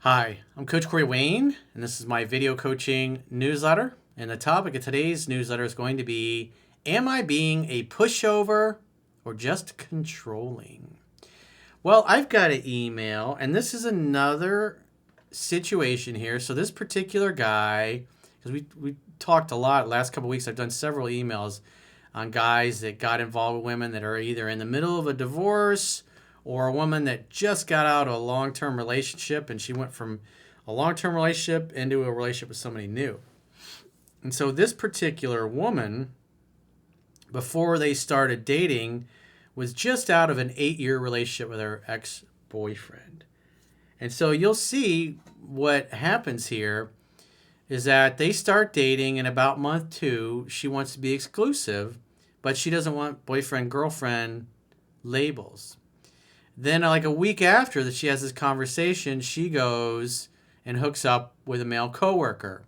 Hi, I'm Coach Corey Wayne, and this is my video coaching newsletter. And the topic of today's newsletter is going to be, am I being a pushover or just controlling? Well, I've got an email, and this is another situation here. So this particular guy, because we talked a lot last couple of weeks, I've done several emails on guys that got involved with women that are either in the middle of a divorce or a woman that just got out of a long-term relationship and she went from a long-term relationship into a relationship with somebody new. And so this particular woman, before they started dating, was just out of an 8-year relationship with her ex-boyfriend. And so you'll see what happens here is that they start dating, and about month 2, she wants to be exclusive, but she doesn't want boyfriend-girlfriend labels. Then like a week after that she has this conversation, she goes and hooks up with a male coworker.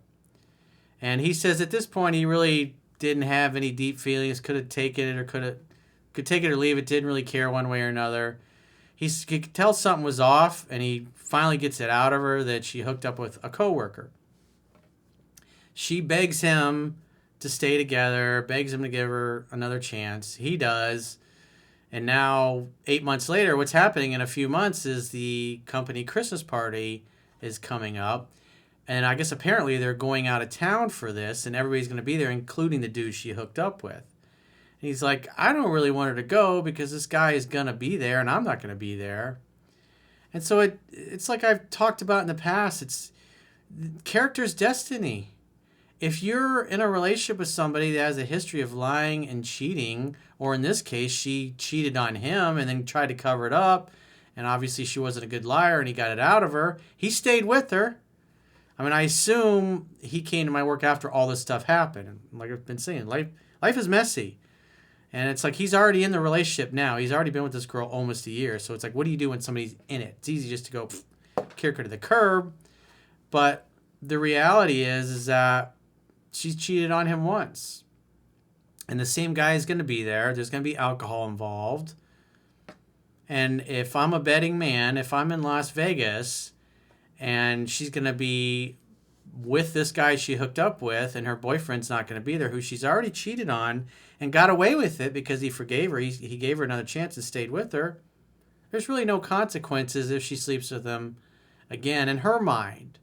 And he says at this point he really didn't have any deep feelings, could have taken it or could take it or leave it, didn't really care one way or another. He could tell something was off, and he finally gets it out of her that she hooked up with a coworker. She begs him to stay together, begs him to give her another chance. He does. And now, 8 months later, what's happening in a few months is the company Christmas party is coming up. And I guess apparently they're going out of town for this, and everybody's going to be there, including the dude she hooked up with. And he's like, I don't really want her to go because this guy is going to be there, and I'm not going to be there. And so it's like I've talked about in the past. It's character's destiny. If you're in a relationship with somebody that has a history of lying and cheating, or in this case, she cheated on him and then tried to cover it up, and obviously she wasn't a good liar and he got it out of her, he stayed with her. I mean, I assume he came to my work after all this stuff happened. Like I've been saying, life is messy. And it's like he's already in the relationship now. He's already been with this girl almost a year. So it's like, what do you do when somebody's in it? It's easy just to go kick her to the curb. But the reality is that she's cheated on him once. And the same guy is going to be there. There's going to be alcohol involved. And if I'm a betting man, if I'm in Las Vegas and she's going to be with this guy she hooked up with and her boyfriend's not going to be there, who she's already cheated on and got away with it because he forgave her, he gave her another chance and stayed with her, there's really no consequences if she sleeps with him again in her mind.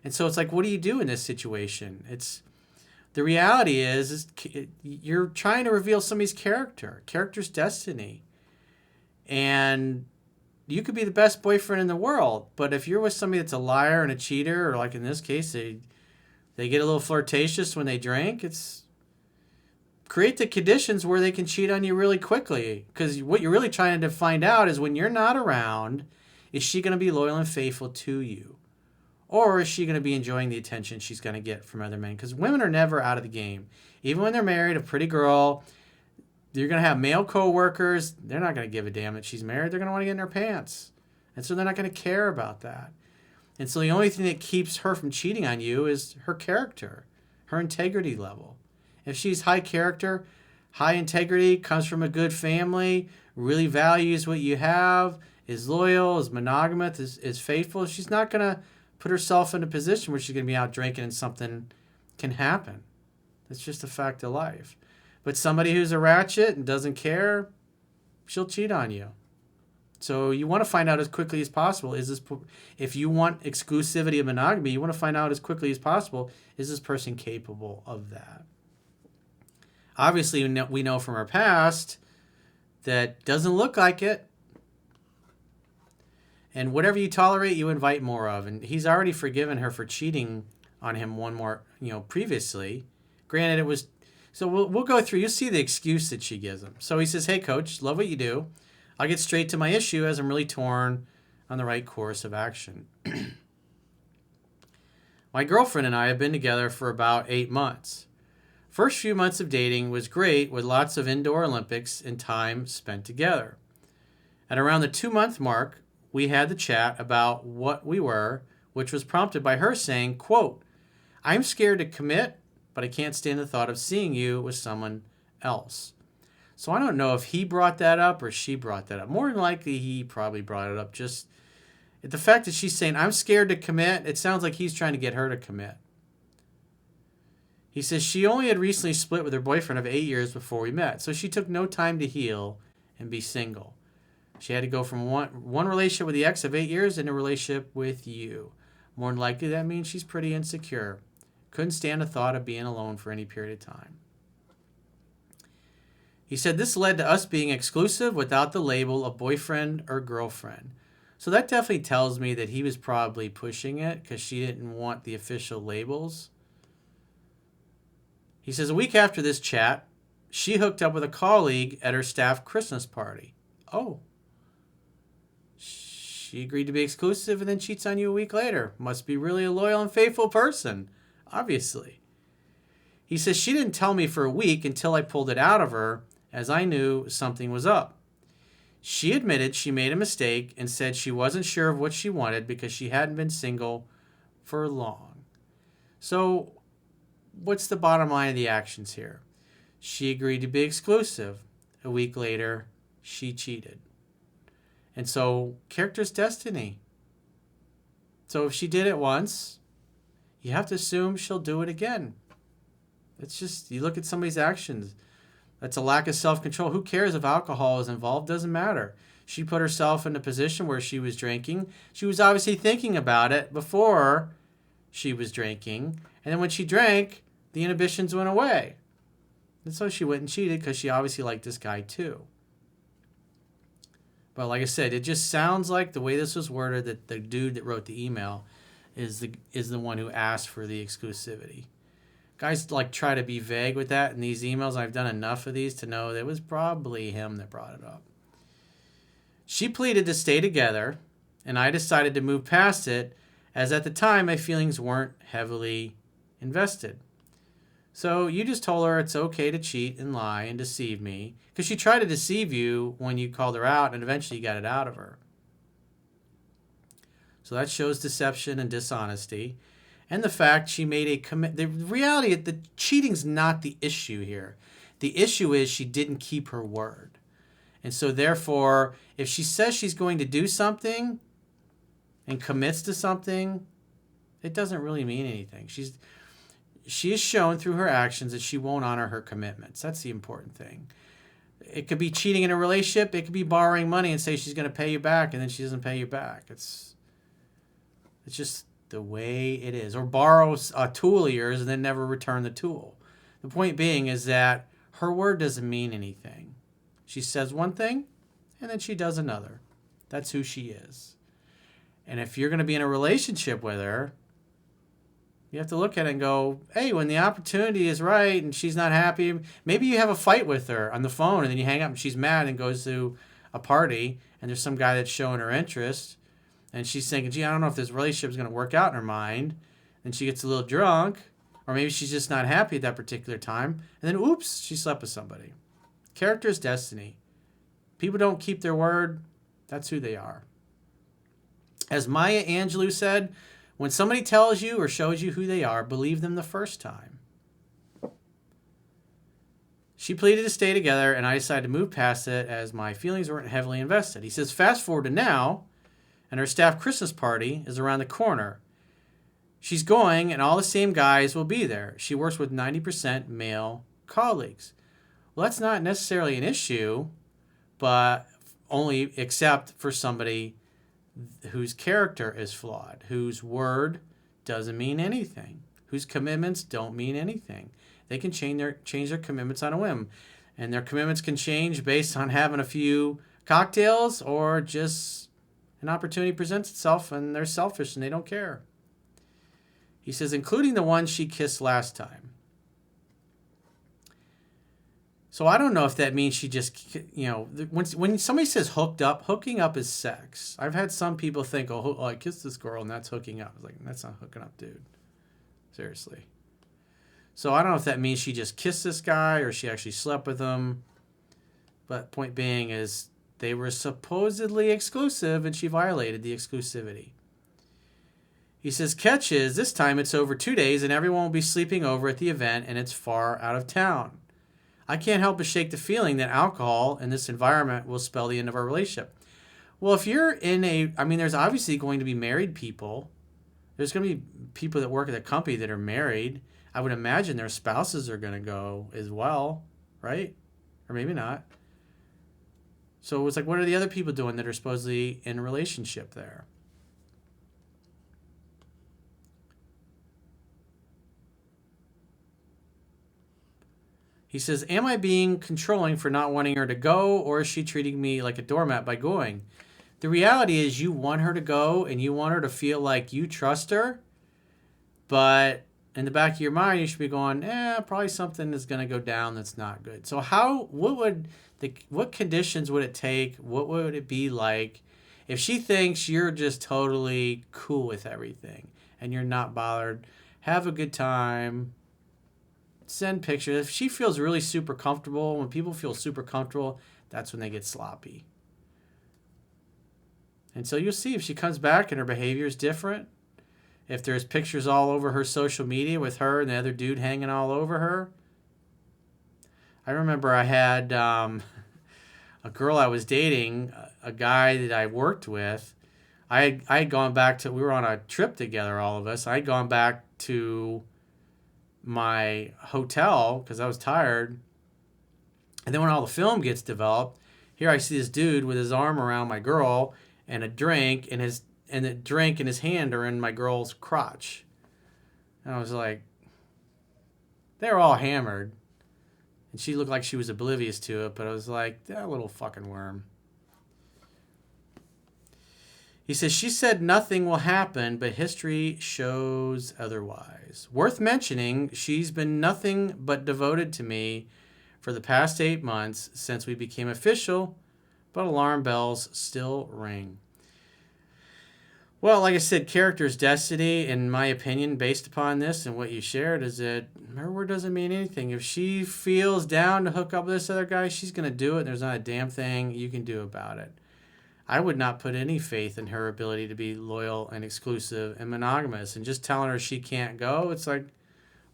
And so it's like, what do you do in this situation? The reality is you're trying to reveal somebody's character's destiny. And you could be the best boyfriend in the world, but if you're with somebody that's a liar and a cheater, or like in this case, they get a little flirtatious when they drink, create the conditions where they can cheat on you really quickly. Because what you're really trying to find out is when you're not around, is she going to be loyal and faithful to you? Or is she going to be enjoying the attention she's going to get from other men? Because women are never out of the game. Even when they're married, a pretty girl, you're going to have male coworkers. They're not going to give a damn that she's married. They're going to want to get in her pants. And so they're not going to care about that. And so the only thing that keeps her from cheating on you is her character, her integrity level. If she's high character, high integrity, comes from a good family, really values what you have, is loyal, is monogamous, is faithful, she's not going to put herself in a position where she's going to be out drinking and something can happen. That's just a fact of life. But somebody who's a ratchet and doesn't care, she'll cheat on you. So you want to find out as quickly as possible, if you want exclusivity of monogamy, you want to find out as quickly as possible, is this person capable of that? Obviously, we know from our past that doesn't look like it. And whatever you tolerate, you invite more of. And he's already forgiven her for cheating on him one more, previously. Granted, it was... So we'll go through. You'll see the excuse that she gives him. So he says, hey, coach, love what you do. I'll get straight to my issue as I'm really torn on the right course of action. My girlfriend and I have been together for about 8 months. First few months of dating was great with lots of indoor Olympics and time spent together. At around the 2-month mark, we had the chat about what we were, which was prompted by her saying, quote, I'm scared to commit, but I can't stand the thought of seeing you with someone else. So I don't know if he brought that up or she brought that up. More than likely, he probably brought it up. Just The fact that she's saying, I'm scared to commit, it sounds like he's trying to get her to commit. He says she only had recently split with her boyfriend of 8 years before we met, so she took no time to heal and be single. She had to go from one relationship with the ex of 8 years into a relationship with you. More than likely, that means she's pretty insecure. Couldn't stand the thought of being alone for any period of time. He said this led to us being exclusive without the label of boyfriend or girlfriend. So that definitely tells me that he was probably pushing it because she didn't want the official labels. He says a week after this chat, she hooked up with a colleague at her staff Christmas party. Oh. She agreed to be exclusive and then cheats on you a week later. Must be really a loyal and faithful person, obviously. He says she didn't tell me for a week until I pulled it out of her, as I knew something was up. She admitted she made a mistake and said she wasn't sure of what she wanted because she hadn't been single for long. So, what's the bottom line of the actions here? She agreed to be exclusive. A week later, she cheated. And so, character's destiny. So if she did it once, you have to assume she'll do it again. It's just, you look at somebody's actions. That's a lack of self-control. Who cares if alcohol is involved? Doesn't matter. She put herself in a position where she was drinking. She was obviously thinking about it before she was drinking. And then when she drank, the inhibitions went away. And so she went and cheated because she obviously liked this guy too. But like I said, it just sounds like the way this was worded that the dude that wrote the email is the one who asked for the exclusivity. Guys like try to be vague with that in these emails. I've done enough of these to know that it was probably him that brought it up. She pleaded to stay together, and I decided to move past it, as at the time my feelings weren't heavily invested. So you just told her it's okay to cheat and lie and deceive me, because she tried to deceive you when you called her out, and eventually you got it out of her. So that shows deception and dishonesty. And the fact she made a commit. The reality is the cheating's not the issue here. The issue is she didn't keep her word. And so therefore, if she says she's going to do something and commits to something, it doesn't really mean anything. She has shown through her actions that she won't honor her commitments. That's the important thing. It could be cheating in a relationship. It could be borrowing money and say she's going to pay you back, and then she doesn't pay you back. It's just the way it is. Or borrow a tool of yours and then never return the tool. The point being is that her word doesn't mean anything. She says one thing and then she does another. That's who she is. And if you're going to be in a relationship with her, you have to look at it and go, hey, when the opportunity is right and she's not happy, maybe you have a fight with her on the phone and then you hang up and she's mad and goes to a party and there's some guy that's showing her interest. And she's thinking, gee, I don't know if this relationship is going to work out in her mind. And she gets a little drunk. Or maybe she's just not happy at that particular time. And then, oops, she slept with somebody. Character is destiny. People don't keep their word. That's who they are. As Maya Angelou said, when somebody tells you or shows you who they are, believe them the first time. She pleaded to stay together, and I decided to move past it as my feelings weren't heavily invested. He says, fast forward to now, and her staff Christmas party is around the corner. She's going, and all the same guys will be there. She works with 90% male colleagues. Well, that's not necessarily an issue, but only except for somebody whose character is flawed, whose word doesn't mean anything, whose commitments don't mean anything. They can change their commitments on a whim, and their commitments can change based on having a few cocktails or just an opportunity presents itself and they're selfish and they don't care. He says, including the one she kissed last time. So I don't know if that means she just, when somebody says hooked up, hooking up is sex. I've had some people think, oh, I kissed this girl and that's hooking up. I was like, that's not hooking up, dude. Seriously. So I don't know if that means she just kissed this guy or she actually slept with him. But point being is, they were supposedly exclusive, and she violated the exclusivity. He says, catch is, this time it's over 2 days, and everyone will be sleeping over at the event, and it's far out of town. I can't help but shake the feeling that alcohol in this environment will spell the end of our relationship. Well, if you're in a, I mean, there's obviously going to be married people. There's going to be people that work at the company that are married. I would imagine their spouses are going to go as well, right? Or maybe not. So it's like, what are the other people doing that are supposedly in a relationship there? He says, am I being controlling for not wanting her to go, or is she treating me like a doormat by going? The reality is you want her to go and you want her to feel like you trust her, but in the back of your mind, you should be going, probably something is going to go down that's not good. So what conditions would it take? What would it be like if she thinks you're just totally cool with everything and you're not bothered? Have a good time. Send pictures. If she feels really super comfortable, when people feel super comfortable, that's when they get sloppy. And so you'll see if she comes back and her behavior is different. If there's pictures all over her social media with her and the other dude hanging all over her. I remember I had a girl I was dating, a guy that I worked with. I had gone back to, we were on a trip together, all of us. I had gone back to my hotel because I was tired. And then when all the film gets developed, here I see this dude with his arm around my girl and a drink, and the drink in his hand are in my girl's crotch. And I was like, they were all hammered. And she looked like she was oblivious to it, but I was like, that little fucking worm. He says, she said nothing will happen, but history shows otherwise. Worth mentioning, she's been nothing but devoted to me for the past 8 months since we became official, but alarm bells still ring. Well, like I said, character's destiny, in my opinion, based upon this and what you shared, is that her word doesn't mean anything. If she feels down to hook up with this other guy, she's going to do it. There's not a damn thing you can do about it. I would not put any faith in her ability to be loyal and exclusive and monogamous. And just telling her she can't go, it's like,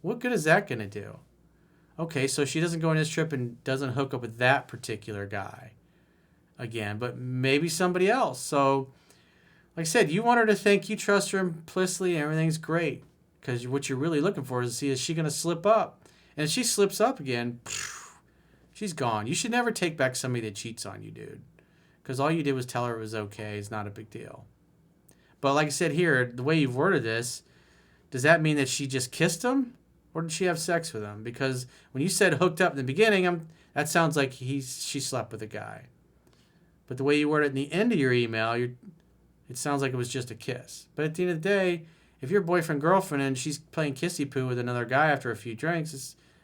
what good is that going to do? Okay, so she doesn't go on this trip and doesn't hook up with that particular guy again, but maybe somebody else. So, like I said, you want her to think you trust her implicitly and everything's great. Because what you're really looking for is to see, is she going to slip up? And if she slips up again, she's gone. You should never take back somebody that cheats on you, dude. Because all you did was tell her it was okay. It's not a big deal. But like I said here, the way you've worded this, does that mean that she just kissed him? Or did she have sex with him? Because when you said hooked up in the beginning, that sounds like she slept with a guy. But the way you worded it in the end of your email, it sounds like it was just a kiss. But at the end of the day, if you're boyfriend, girlfriend, and she's playing kissy poo with another guy after a few drinks,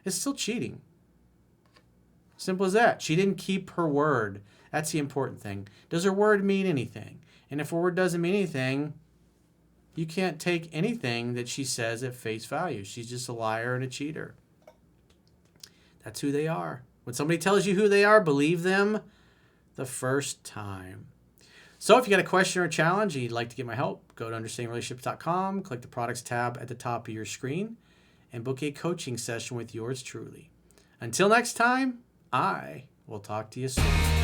it's still cheating. Simple as that. She didn't keep her word. That's the important thing. Does her word mean anything? And if her word doesn't mean anything, you can't take anything that she says at face value. She's just a liar and a cheater. That's who they are. When somebody tells you who they are, believe them the first time. So if you got a question or a challenge and you'd like to get my help, go to understandingrelationships.com, click the products tab at the top of your screen, and book a coaching session with yours truly. Until next time, I will talk to you soon.